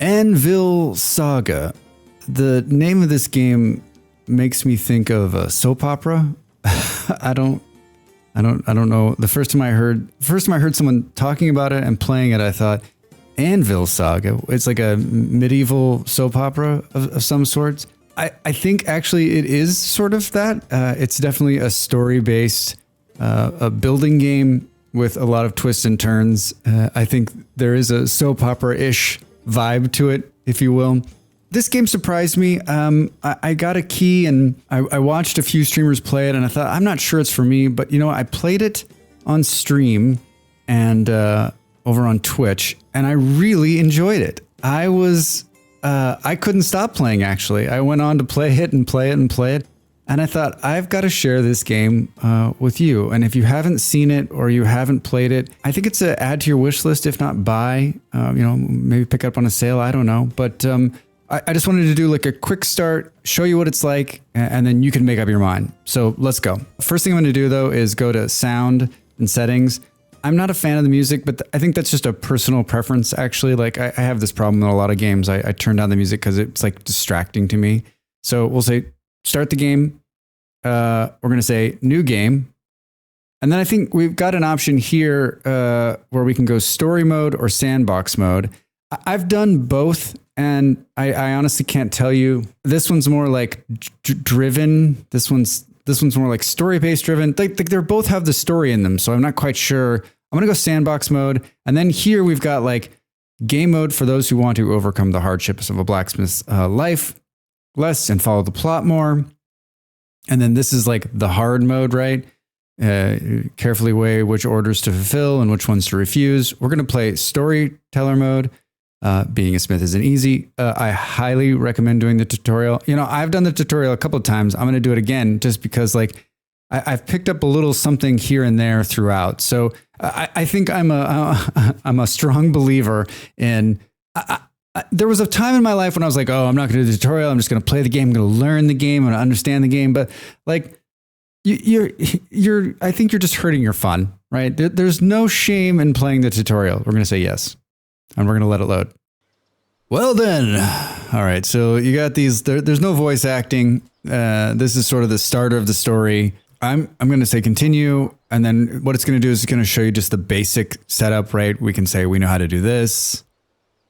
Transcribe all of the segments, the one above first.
Anvil Saga. The name of this game makes me think of a soap opera. I don't know. The first time I heard someone talking about it and playing it, I thought, Anvil Saga. It's like a medieval soap opera of some sorts. I think actually it is sort of that. It's definitely a story-based a building game with a lot of twists and turns. I think there is a soap opera-ish vibe to it, if you will. This game surprised me. I got a key and I watched a few streamers play it and I thought, I'm not sure it's for me, but you know, I played it on stream and over on Twitch and I really enjoyed it. I couldn't stop playing actually. I went on to play it and play it and play it. And I thought, I've got to share this game with you. And if you haven't seen it or you haven't played it, I think it's a add to your wish list, if not buy, maybe pick up on a sale. I don't know. But I just wanted to do like a quick start, show you what it's like, and then you can make up your mind. So let's go. First thing I'm going to do though is go to sound and settings. I'm not a fan of the music, but I think that's just a personal preference actually. Like I have this problem in a lot of games. I turn down the music because it's like distracting to me. So we'll say start the game. We're going to say new game. And then I think we've got an option here where we can go story mode or sandbox mode. I've done both and I honestly can't tell you. This one's more like driven. This one's more like story-based driven. They both have the story in them, so I'm not quite sure. I'm going to go sandbox mode. And then here we've got like game mode for those who want to overcome the hardships of a blacksmith's life less and follow the plot more. And then this is like the hard mode, right? Carefully weigh which orders to fulfill and which ones to refuse. We're going to play storyteller mode. Being a smith isn't easy. I highly recommend doing the tutorial. You know, I've done the tutorial a couple of times. I'm going to do it again just because like I've picked up a little something here and there throughout. So I think I'm a strong believer in, there was a time in my life when I was like, oh, I'm not going to do the tutorial. I'm just going to play the game. I'm going to learn the game. I'm going to understand the game. But like I think you're just hurting your fun, right? There's no shame in playing the tutorial. We're going to say yes. And we're going to let it load. Well then. All right. So you got these, there's no voice acting. This is sort of the starter of the story. I'm going to say continue. And then what it's going to do is it's going to show you just the basic setup, right? We can say we know how to do this.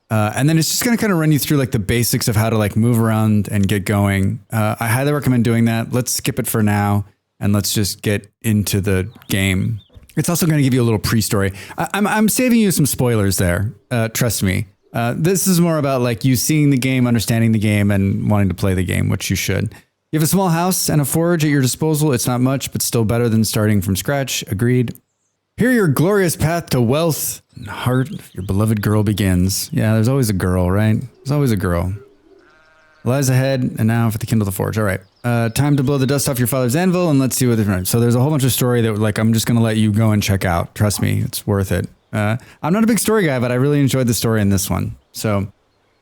And then it's just going to kind of run you through like the basics of how to like move around and get going. I highly recommend doing that. Let's skip it for now. And let's just get into the game. It's also going to give you a little pre-story. I'm saving you some spoilers there. Trust me. This is more about like you seeing the game, understanding the game, and wanting to play the game, which you should. You have a small house and a forge at your disposal. It's not much, but still better than starting from scratch. Agreed. Here your glorious path to wealth and heart of your beloved girl begins. Yeah, there's always a girl, right? There's always a girl. Lies ahead, and now for the kindle the forge. All right. Time to blow the dust off your father's anvil, and let's see what different. So there's a whole bunch of story that like I'm just going to let you go and check out. Trust me, it's worth it. I'm not a big story guy, but I really enjoyed the story in this one. So,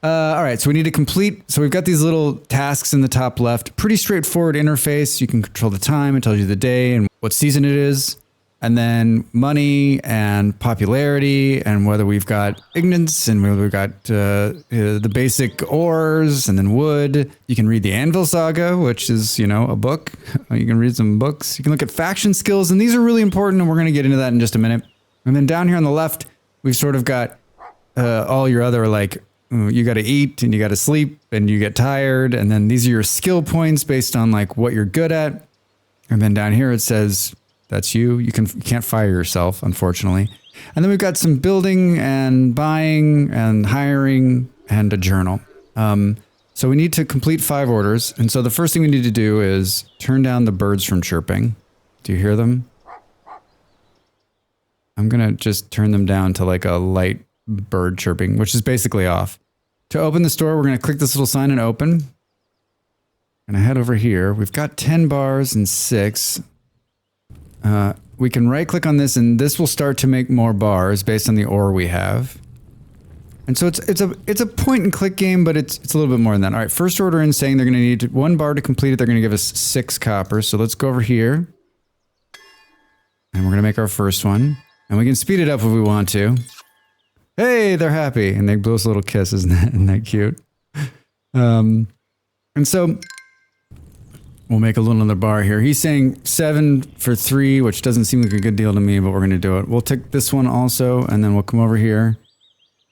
all right. So we need to complete. So we've got these little tasks in the top left. Pretty straightforward interface. You can control the time. It tells you the day and what season it is. And then money and popularity and whether we've got ignites and whether we've got the basic ores and then wood. You can read the Anvil Saga, which is, you know, a book. You can read some books. You can look at faction skills, and these are really important, and we're going to get into that in just a minute. And then down here on the left, we've sort of got all your other, like, you got to eat and you got to sleep and you get tired. And then these are your skill points based on like what you're good at. And then down here it says, that's you. You can't fire yourself, unfortunately. And then we've got some building and buying and hiring and a journal. So we need to complete 5 orders. And so the first thing we need to do is turn down the birds from chirping. Do you hear them? I'm going to just turn them down to like a light bird chirping, which is basically off. To open the store, we're going to click this little sign and open. And I head over here. We've got 10 bars and 6. We can right click on this and this will start to make more bars based on the ore we have. And so it's a point and click game, but it's a little bit more than that. All right, first order in saying they're going to need 1 bar to complete it. They're going to give us 6 copper. So let's go over here. And we're going to make our first one. And we can speed it up if we want to. Hey, they're happy. And they blow us a little kiss. Isn't that cute? And so we'll make a little another bar here. He's saying 7 for 3, which doesn't seem like a good deal to me, but we're going to do it. We'll take this one also, and then we'll come over here.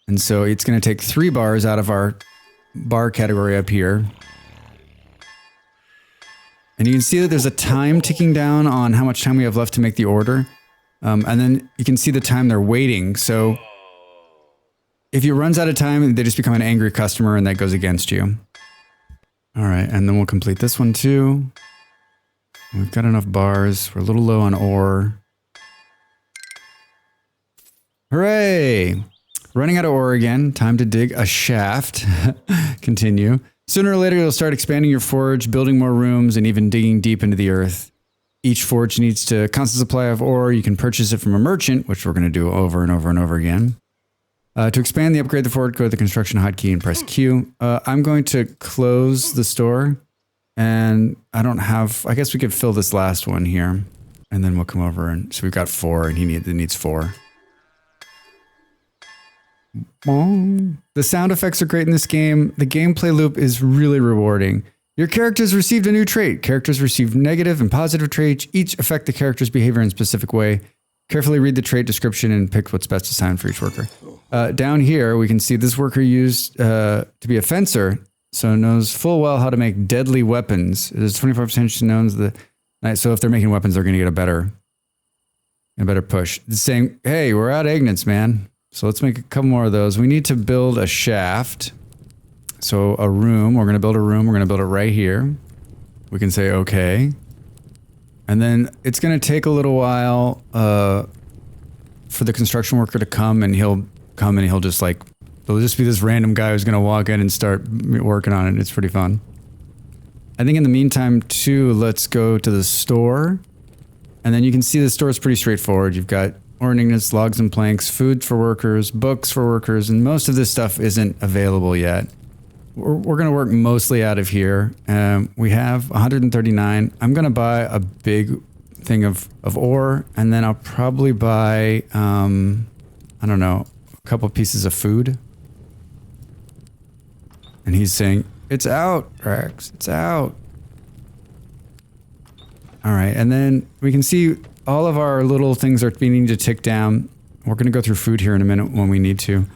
And so it's going to take 3 bars out of our bar category up here. And you can see that there's a time ticking down on how much time we have left to make the order. And then you can see the time they're waiting. So if it runs out of time, they just become an angry customer and that goes against you. All right, and then we'll complete this one too. We've got enough bars. We're a little low on ore. Hooray! Running out of ore again. Time to dig a shaft. Continue. Sooner or later, you'll start expanding your forge, building more rooms, and even digging deep into the earth. Each forge needs a constant supply of ore. You can purchase it from a merchant, which we're going to do over and over and over again. To expand the upgrade the forge, go to the construction hotkey and press Q. I'm going to close the store, and I guess we could fill this last one here, and then we'll come over, and so we've got 4, and it needs 4. The sound effects are great in this game. The gameplay loop is really rewarding. Your characters received a new trait. Characters received negative and positive traits. Each affect the character's behavior in a specific way. Carefully read the trait description and pick what's best assigned for each worker. Down here, we can see this worker used to be a fencer, so knows full well how to make deadly weapons. There's 24% knows so if they're making weapons, they're going to get a better push. It's saying, hey, we're out of ignites, man. So let's make a couple more of those. We need to build a shaft. So a room, we're going to build a room. We're going to build it right here. We can say, okay. And then it's going to take a little while for the construction worker to come, and he'll just there'll just be this random guy who's going to walk in and start working on it. It's pretty fun. I think in the meantime, too, let's go to the store. And then you can see the store is pretty straightforward. You've got ore and ignites, logs and planks, food for workers, books for workers, and most of this stuff isn't available yet. We're going to work mostly out of here. We have 139. I'm going to buy a big thing of ore, and then I'll probably buy, I don't know, a couple pieces of food. And he's saying, it's out, Rex, it's out. All right, and then we can see all of our little things are beginning to tick down. We're going to go through food here in a minute when we need to.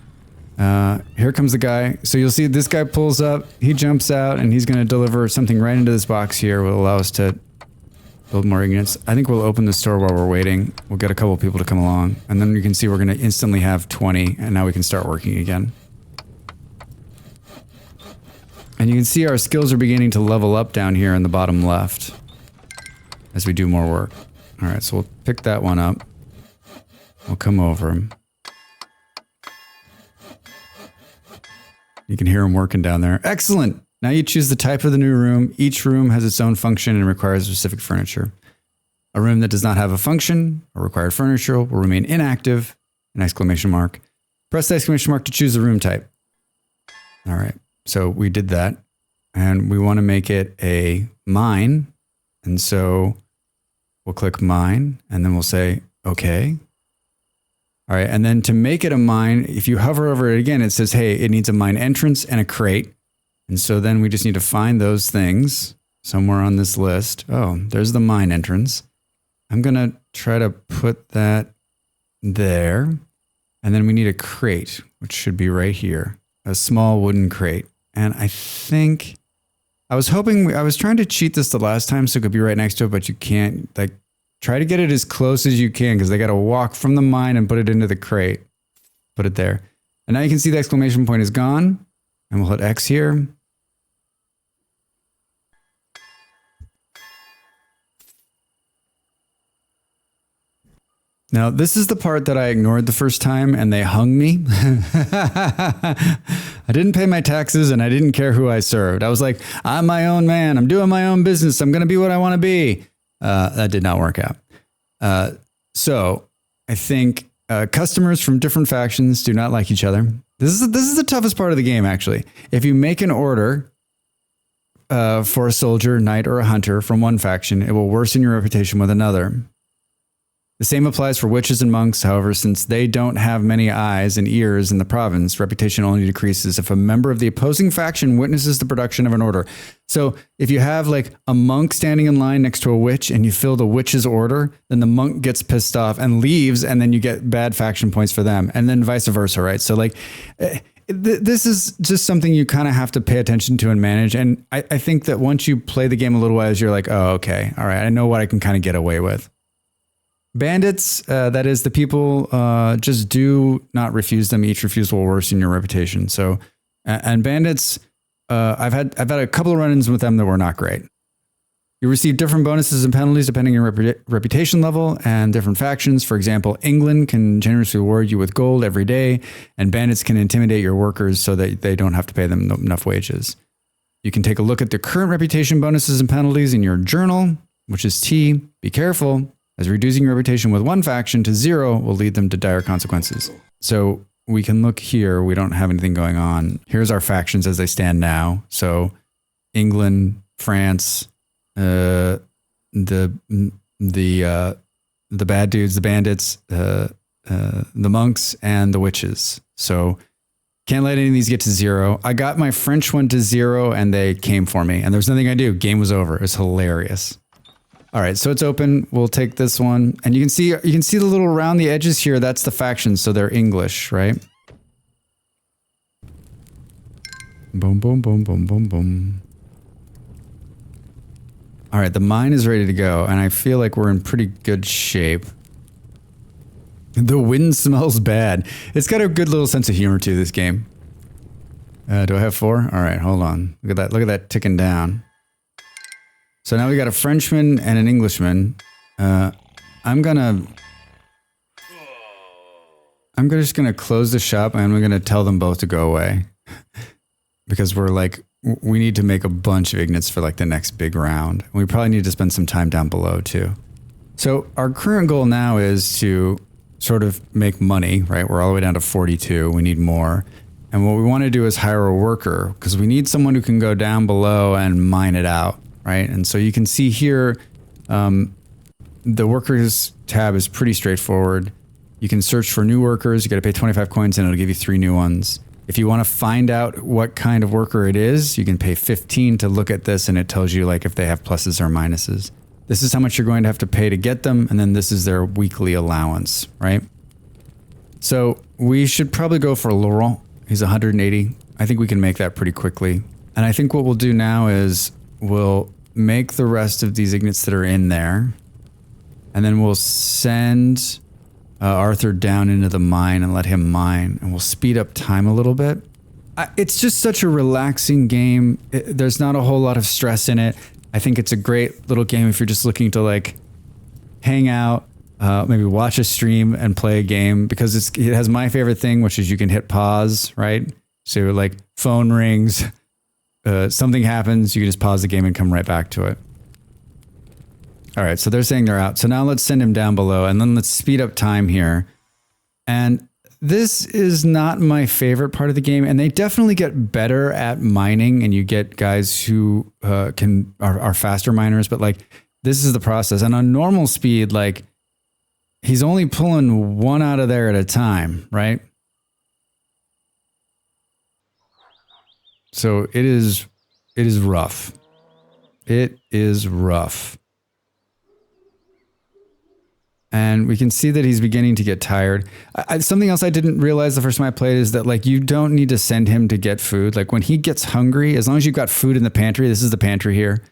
Here comes the guy. So you'll see this guy pulls up, he jumps out, and he's going to deliver something right into this box here. Will allow us to build more ignites. I think we'll open the store while we're waiting. We'll get a couple people to come along. And then you can see we're going to instantly have 20, and now we can start working again. And you can see our skills are beginning to level up down here in the bottom left as we do more work. All right, so we'll pick that one up. We'll come over. You can hear him working down there. Excellent! Now you choose the type of the new room. Each room has its own function and requires specific furniture. A room that does not have a function or required furniture will remain inactive, an exclamation mark. Press the exclamation mark to choose the room type. All right, so we did that. And we want to make it a mine. And so we'll click mine, and then we'll say, okay. All right, and then to make it a mine, if you hover over it again, it says, hey, it needs a mine entrance and a crate. And so then we just need to find those things somewhere on this list. Oh, there's the mine entrance. I'm going to try to put that there. And then we need a crate, which should be right here. A small wooden crate. And I think, I was trying to cheat this the last time so it could be right next to it, but you can't. Try to get it as close as you can because they got to walk from the mine and put it into the crate. Put it there. And now you can see the exclamation point is gone. And we'll hit X here. Now, this is the part that I ignored the first time and they hung me. I didn't pay my taxes and I didn't care who I served. I was like, I'm my own man. I'm doing my own business. I'm going to be what I want to be. That did not work out. So I think customers from different factions do not like each other. This is the toughest part of the game, actually. If you make an order for a soldier, knight, or a hunter from one faction, it will worsen your reputation with another. The same applies for witches and monks. However, since they don't have many eyes and ears in the province, reputation only decreases if a member of the opposing faction witnesses the production of an order. So if you have like a monk standing in line next to a witch and you fill the witch's order, then the monk gets pissed off and leaves, and then you get bad faction points for them, and then vice versa, right? So like this is just something you kind of have to pay attention to and manage. And I think that once you play the game a little while, you're like, oh, okay, all right, I know what I can kind of get away with. Bandits, that is the people, just do not refuse them. Each refusal will worsen your reputation. So, and bandits, I've had a couple of run-ins with them that were not great. You receive different bonuses and penalties depending on your reputation level and different factions. For example, England can generously reward you with gold every day, and bandits can intimidate your workers so that they don't have to pay them enough wages. You can take a look at the current reputation bonuses and penalties in your journal, which is T. Be careful, as reducing your reputation with one faction to 0 will lead them to dire consequences. So we can look here. We don't have anything going on. Here's our factions as they stand now. So England, France, the bad dudes, the bandits, the monks, and the witches. So can't let any of these get to 0. I got my French one to 0 and they came for me, and there was nothing I do. Game was over. It's hilarious. All right, so it's open. We'll take this one, and you can see the little around the edges here. That's the factions, so they're English, right? Boom, boom, boom, boom, boom, boom. All right, the mine is ready to go, and I feel like we're in pretty good shape. The wind smells bad. It's got a good little sense of humor to this game. Do I have 4? All right, hold on. Look at that. Look at that ticking down. So now we got a Frenchman and an Englishman. I'm just gonna close the shop, and we're gonna tell them both to go away. Because we need to make a bunch of ignits for like the next big round. We probably need to spend some time down below too. So our current goal now is to sort of make money, right? We're all the way down to 42. We need more. And what we want to do is hire a worker, because we need someone who can go down below and mine it out, right? And so you can see here, the workers tab is pretty straightforward. You can search for new workers. You got to pay 25 coins and it'll give you 3 new ones. If you want to find out what kind of worker it is, you can pay 15 to look at this, and it tells you like if they have pluses or minuses. This is how much you're going to have to pay to get them, and then this is their weekly allowance, right? So we should probably go for Laurent. He's 180. I think we can make that pretty quickly. And I think what we'll do now is we'll make the rest of these ignits that are in there, and then we'll send Arthur down into the mine and let him mine, and we'll speed up time a little bit. It's just such a relaxing game. There's not a whole lot of stress in it. I think it's a great little game if you're just looking to like hang out, maybe watch a stream and play a game, because it has my favorite thing, which is you can hit pause, right? So like phone rings, something happens, you can just pause the game and come right back to it. All right, so they're saying they're out. So now let's send him down below, and then let's speed up time here. And this is not my favorite part of the game, and they definitely get better at mining, and you get guys who are faster miners, but like this is the process. And on normal speed, like he's only pulling 1 out of there at a time, right? So it is rough. It is rough. And we can see that he's beginning to get tired. Something else I didn't realize the first time I played is that like you don't need to send him to get food. Like when he gets hungry, as long as you've got food in the pantry, this is the pantry here,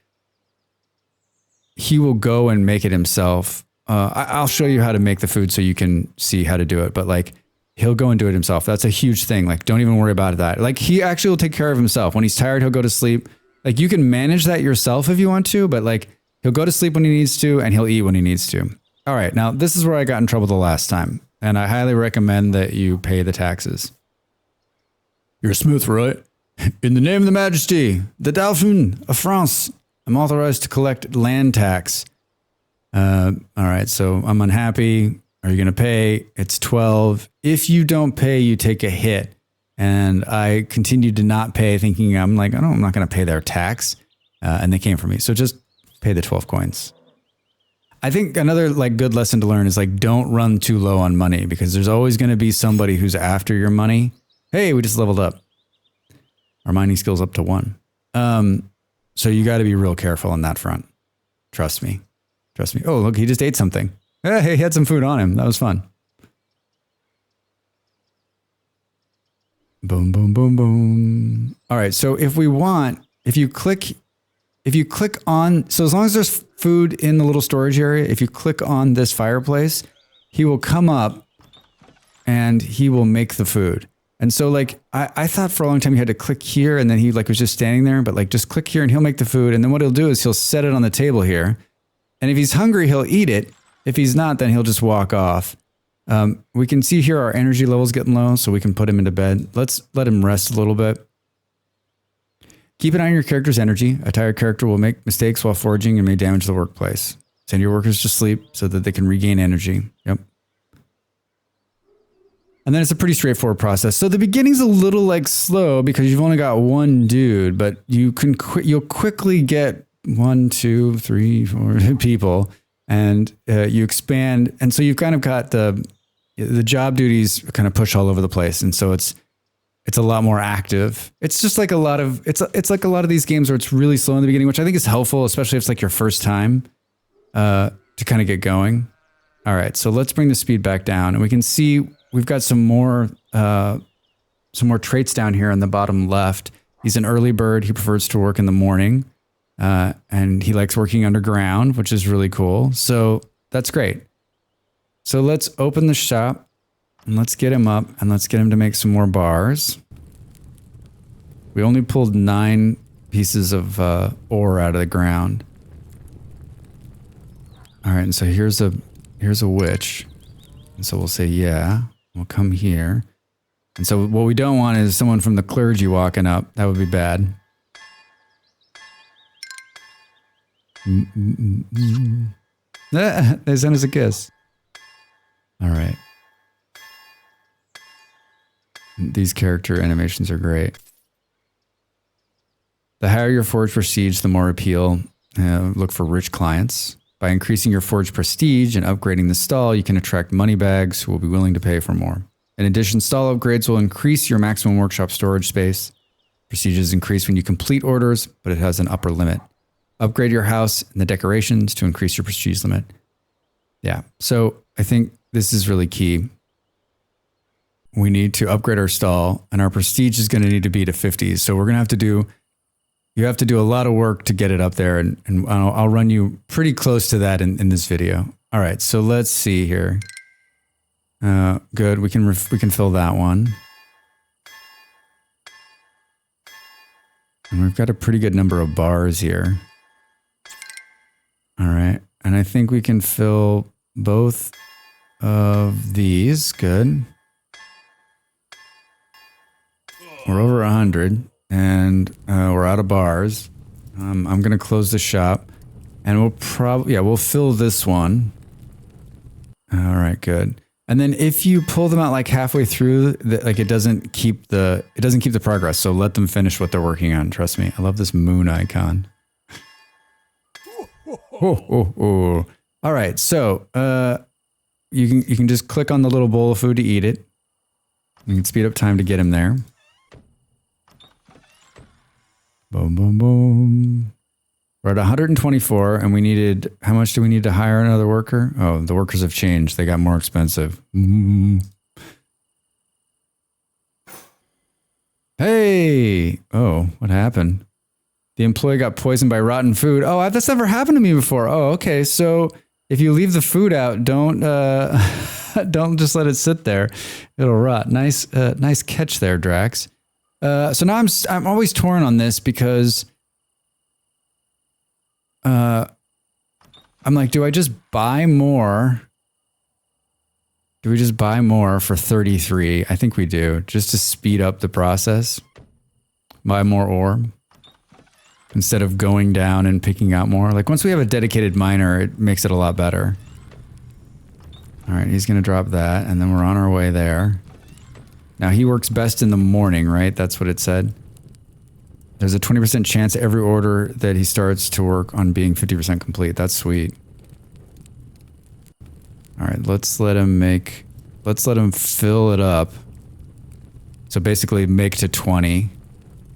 he will go and make it himself. I'll show you how to make the food so you can see how to do it. But like he'll go and do it himself. That's a huge thing. Like don't even worry about that. Like he actually will take care of himself. When he's tired, he'll go to sleep. Like you can manage that yourself if you want to, but like he'll go to sleep when he needs to, and he'll eat when he needs to. All right, now this is where I got in trouble the last time, and I highly recommend that you pay the taxes. You're a smith, right? In the name of the Majesty, the Dauphin of France, I'm authorized to collect land tax. All right, so I'm unhappy. Are you going to pay? It's 12. If you don't pay, you take a hit. And I continued to not pay, thinking I'm like, oh, I'm not going to pay their tax. And they came for me. So just pay the 12 coins. I think another like good lesson to learn is like don't run too low on money because there's always going to be somebody who's after your money. Hey, we just leveled up. Our mining skill's up to 1. So you got to be real careful on that front. Trust me. Trust me. Oh, look, he just ate something. Hey, he had some food on him. That was fun. Boom, boom, boom, boom. All right. So if you click on, so as long as there's food in the little storage area, if you click on this fireplace, he will come up and he will make the food. And so like, I thought for a long time you had to click here and then he like was just standing there, but like just click here and he'll make the food. And then what he'll do is he'll set it on the table here. And if he's hungry, he'll eat it. If he's not, then he'll just walk off. We can see here our energy level's getting low, so we can put him into bed. Let's let him rest a little bit. Keep an eye on your character's energy. A tired character will make mistakes while foraging and may damage the workplace. Send your workers to sleep so that they can regain energy. Yep. And then it's a pretty straightforward process. So the beginning's a little like slow because you've only got 1 dude, but you'll quickly get 1, 2, 3, 4 people, and you expand. And so you've kind of got the job duties kind of push all over the place, and so it's a lot more active. It's just like it's like a lot of these games where it's really slow in the beginning, which I think is helpful, especially if it's like your first time to kind of get going. All right, so let's bring the speed back down, and we can see we've got some more traits down here on the bottom left. He's an early bird. He prefers to work in the morning, and he likes working underground, which is really cool. So that's great. So let's open the shop, and let's get him up, and let's get him to make some more bars. We only pulled 9 pieces of ore out of the ground. All right, and so here's a witch. And so we'll say, yeah, we'll come here. And so what we don't want is someone from the clergy walking up. That would be bad. They sent us a kiss. All right. These character animations are great. The higher your forge prestige, the more appeal. Look for rich clients. By increasing your forge prestige and upgrading the stall, you can attract money bags who will be willing to pay for more. In addition, stall upgrades will increase your maximum workshop storage space. Prestiges increase when you complete orders, but it has an upper limit. Upgrade your house and the decorations to increase your prestige limit. Yeah, so I think this is really key. We need to upgrade our stall, and our prestige is going to need to be to 50. So we're going to have to do... You have to do a lot of work to get it up there, and I'll run you pretty close to that in this video. All right, so let's see here. Good, we can fill that one. And we've got a pretty good number of bars here. All right, and I think we can fill both of these. Good. We're over 100. And we're out of bars. I'm going to close the shop. And we'll fill this one. All right, good. And then if you pull them out like halfway through, it doesn't keep the progress. So let them finish what they're working on. Trust me. I love this moon icon. Oh. All right, so you can just click on the little bowl of food to eat it. You can speed up time to get him there. Boom, boom, boom. We're at 124, and we needed... How much do we need to hire another worker? Oh, the workers have changed. They got more expensive. Hey! Oh, what happened? The employee got poisoned by rotten food. Oh, that's never happened to me before. Oh, okay. So if you leave the food out, don't just let it sit there. It'll rot. Nice catch there, Drax. So now I'm always torn on this because I'm like, do I just buy more? Do we just buy more for 33? I think we do, just to speed up the process. Buy more ore instead of going down and picking out more. Like once we have a dedicated miner, it makes it a lot better. All right, he's gonna drop that, and then we're on our way there. Now, he works best in the morning, right? That's what it said. There's a 20% chance every order that he starts to work on being 50% complete. That's sweet. All right, let's let him fill it up. So basically make to 20,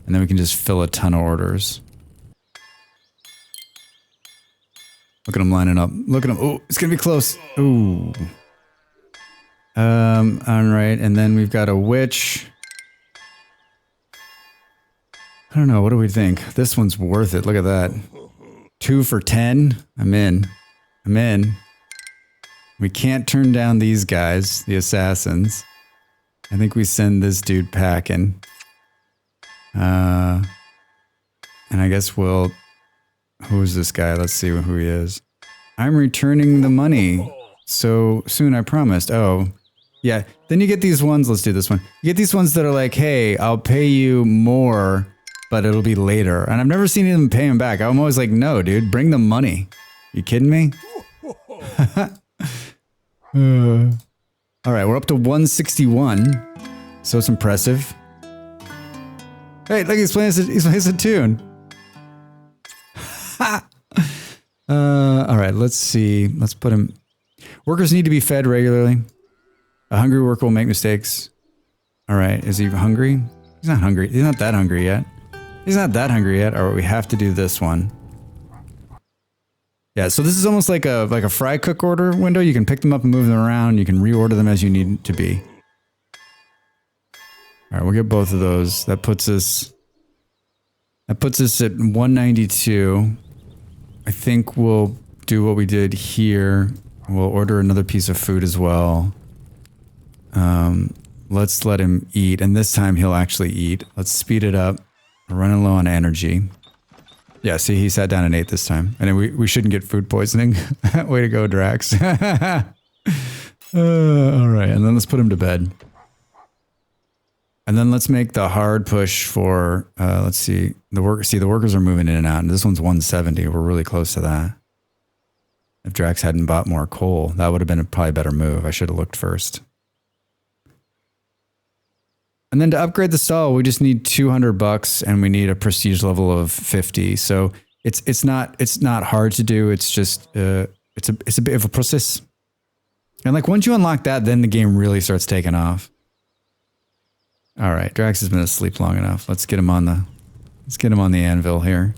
and then we can just fill a ton of orders. Look at him lining up. Look at him. Oh, it's gonna be close. Ooh. All right, and then we've got a witch. I don't know, what do we think? This one's worth it, look at that. 2 for 10? I'm in. I'm in. We can't turn down these guys, the assassins. I think we send this dude packing. And I guess we'll... Who's this guy? Let's see who he is. I'm returning the money. So soon, I promised. Oh, yeah. Then you get these ones. Let's do this one. You get these ones that are like, hey, I'll pay you more, but it'll be later. And I've never seen them pay him back. I'm always like, no, dude, bring the money. You kidding me? All right, we're up to 161. So it's impressive. Hey, look, he's playing a tune. All right, let's see. Let's put him... Workers need to be fed regularly. A hungry worker will make mistakes. All right, is he hungry? He's not hungry. He's not that hungry yet. He's not that hungry yet. All right, we have to do this one. Yeah, so this is almost like a fry cook order window. You can pick them up and move them around. You can reorder them as you need to be. All right, we'll get both of those. That puts us at 192. I think we'll do what we did here. We'll order another piece of food as well. Let's let him eat, and this time he'll actually eat. Let's speed it up. We're running low on energy. Yeah, see, he sat down and ate this time. And we shouldn't get food poisoning. Way to go, Drax. All right, and then let's put him to bed. And then let's make the hard push for, let's see, the workers are moving in and out, and this one's 170. We're really close to that. If Drax hadn't bought more coal, that would have been probably a better move. I should have looked first. And then to upgrade the stall, we just need $200 and we need a prestige level of 50. So it's not hard to do. It's just it's a bit of a process. And like once you unlock that, then the game really starts taking off. All right, Drax has been asleep long enough. Let's get him on the anvil here.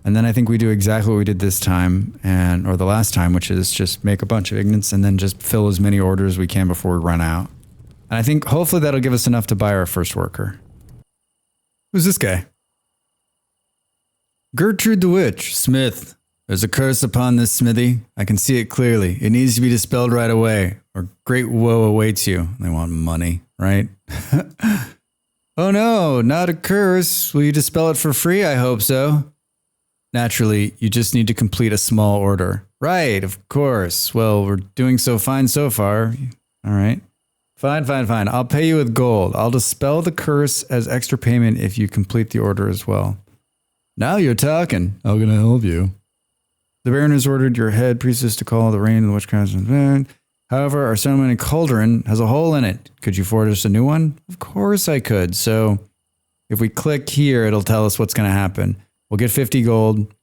And then I think we do exactly what we did this time or the last time, which is just make a bunch of ignites and then just fill as many orders as we can before we run out. And I think hopefully that'll give us enough to buy our first worker. Who's this guy? Gertrude the Witch. Smith. There's a curse upon this smithy. I can see it clearly. It needs to be dispelled right away, or great woe awaits you. They want money, right? Oh no, not a curse. Will you dispel it for free? I hope so. Naturally, you just need to complete a small order. Right, of course. Well, we're doing so fine so far. All right. Fine. I'll pay you with gold. I'll dispel the curse as extra payment if you complete the order as well. Now you're talking. How can I help you? The Baron has ordered your head priestess to call the rain of the witchcraft. However, our ceremony cauldron has a hole in it. Could you forward us a new one? Of course I could. So if we click here, it'll tell us what's going to happen. We'll get 50 gold.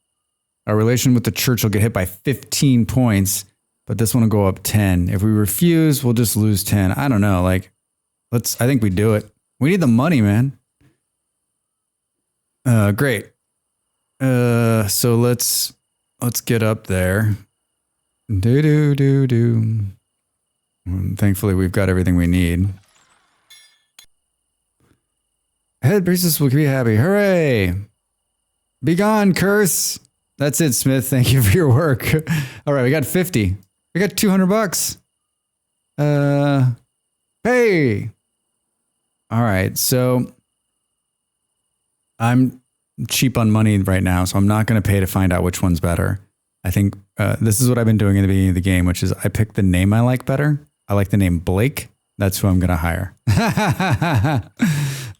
Our relation with the church will get hit by 15 points. But this one will go up 10. If we refuse, we'll just lose 10. I don't know. Like, I think we do it. We need the money, man. Great. So let's get up there. Do. Thankfully, we've got everything we need. Head priestess will be happy. Hooray! Be gone, curse! That's it, Smith. Thank you for your work. All right, we got 50. We got $200. Hey! All right, so I'm cheap on money right now, so I'm not going to pay to find out which one's better. I think this is what I've been doing in the beginning of the game, which is I pick the name I like better. I like the name Blake. That's who I'm going to hire.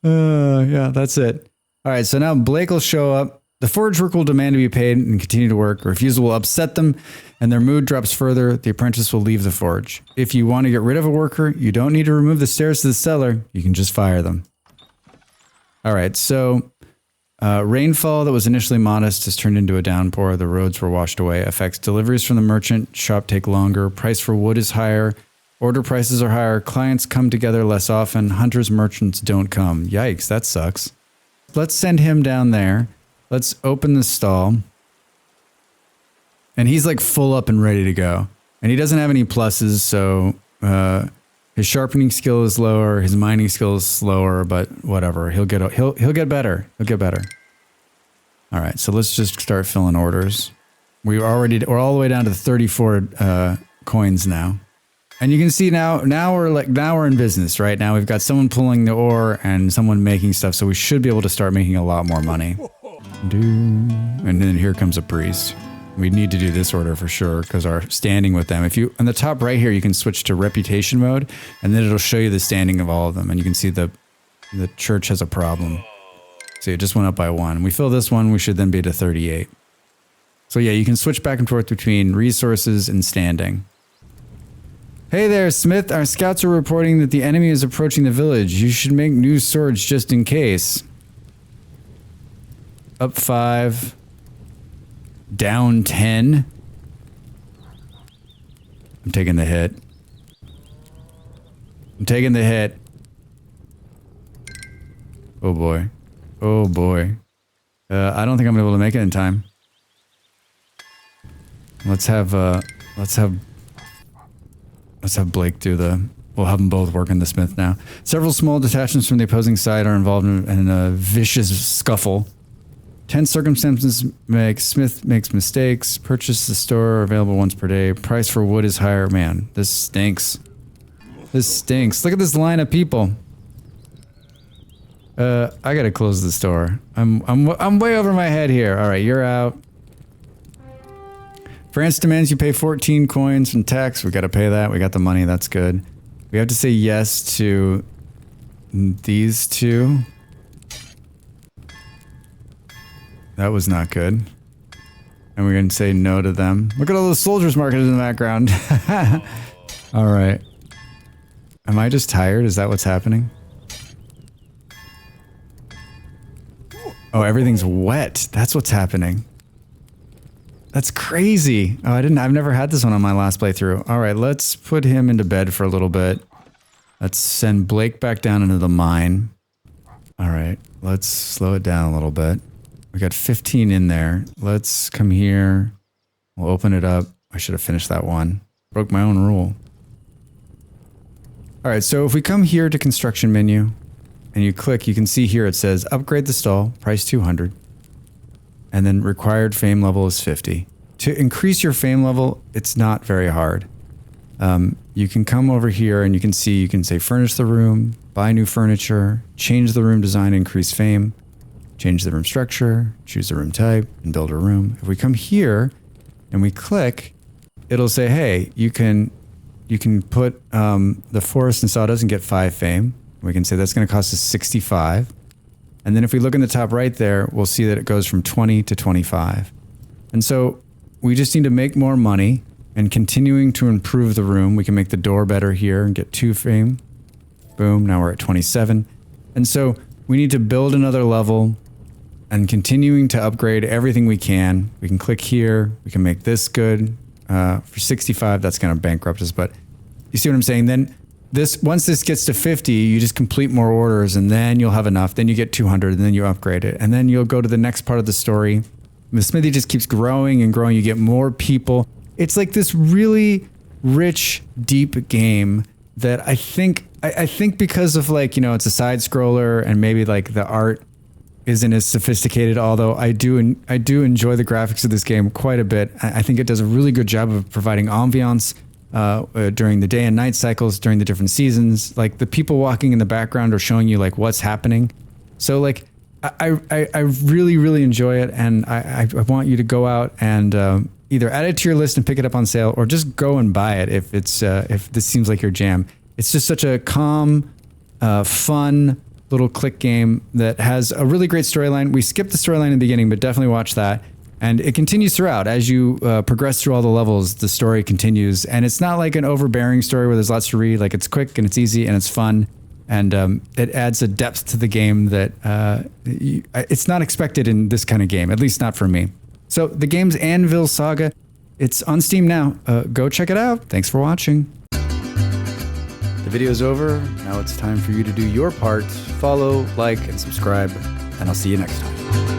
Yeah, that's it. All right, so now Blake will show up. The forge worker will demand to be paid and continue to work. Refusal will upset them, and their mood drops further. The apprentice will leave the forge. If you want to get rid of a worker, you don't need to remove the stairs to the cellar. You can just fire them. All right, so Rainfall that was initially modest has turned into a downpour. The roads were washed away. Affects deliveries from the merchant shop take longer. Price for wood is higher. Order prices are higher. Clients come together less often. Hunters, merchants don't come. Yikes, that sucks. Let's send him down there. Let's open the stall. And he's like full up and ready to go. And he doesn't have any pluses, so his sharpening skill is lower, his mining skill is slower, but whatever. He'll get better. He'll get better. All right, so let's just start filling orders. We're all the way down to 34 coins now. And you can see now we're in business, right? Now we've got someone pulling the ore and someone making stuff, so we should be able to start making a lot more money. And then here comes a priest. We need to do this order for sure because our standing with them. If you on the top right here, you can switch to reputation mode, and then it'll show you the standing of all of them, and you can see the church has a problem. See, it just went up by 1. We fill this one, we should then be to 38. So yeah, you can switch back and forth between resources and standing. Hey there, Smith. Our scouts are reporting that the enemy is approaching the village. You should make new swords just in case. Up 5. Down 10. I'm taking the hit. I'm taking the hit. Oh boy. Oh boy. I don't think I'm able to make it in time. Let's have Blake do we'll have them both work in the smith now. Several small detachments from the opposing side are involved in a vicious scuffle. Tense circumstances Smith makes mistakes. Purchase the store available once per day. Price for wood is higher. Man, this stinks. This stinks. Look at this line of people. I gotta close the store. I'm way over my head here. All right, you're out. France demands you pay 14 coins from tax. We gotta pay that. We got the money. That's good. We have to say yes to these two. That was not good. And we're going to say no to them. Look at all those soldiers marketed in the background. All right. Am I just tired? Is that what's happening? Oh, everything's wet. That's what's happening. That's crazy. Oh, I've never had this one on my last playthrough. All right, let's put him into bed for a little bit. Let's send Blake back down into the mine. All right, let's slow it down a little bit. We got 15 in there. Let's come here. We'll open it up. I should have finished that one. Broke my own rule. All right, so if we come here to construction menu and you click, you can see here it says upgrade the stall, price 200. And then required fame level is 50. To increase your fame level, it's not very hard. You can come over here and you can say furnish the room, buy new furniture, change the room design, increase fame. Change the room structure, choose the room type, and build a room. If we come here and we click, it'll say, hey, you can put the forest and sawdust and get 5 fame. We can say that's going to cost us 65. And then if we look in the top right there, we'll see that it goes from 20 to 25. And so we just need to make more money and continuing to improve the room. We can make the door better here and get 2 fame. Boom, now we're at 27. And so we need to build another level and continuing to upgrade everything we can. We can click here. We can make this good. For 65, that's going to bankrupt us, but you see what I'm saying? Then once this gets to 50, you just complete more orders and then you'll have enough. Then you get 200 and then you upgrade it. And then you'll go to the next part of the story. The smithy just keeps growing and growing. You get more people. It's like this really rich, deep game that I think because of it's a side scroller and maybe like the art isn't as sophisticated, although I do enjoy the graphics of this game quite a bit. I think it does a really good job of providing ambiance during the day and night cycles, during the different seasons. Like the people walking in the background are showing you like what's happening. So like I really, really enjoy it, and I want you to go out and either add it to your list and pick it up on sale, or just go and buy it if this seems like your jam. It's just such a calm, fun little click game that has a really great storyline. We skipped the storyline in the beginning, but definitely watch that. And it continues throughout. As you progress through all the levels, the story continues. And it's not like an overbearing story where there's lots to read. Like it's quick and it's easy and it's fun. And it adds a depth to the game that it's not expected in this kind of game, at least not for me. So the game's Anvil Saga. It's on Steam now. Go check it out. Thanks for watching. The video's over. Now it's time for you to do your part. Follow, like, and subscribe, and I'll see you next time.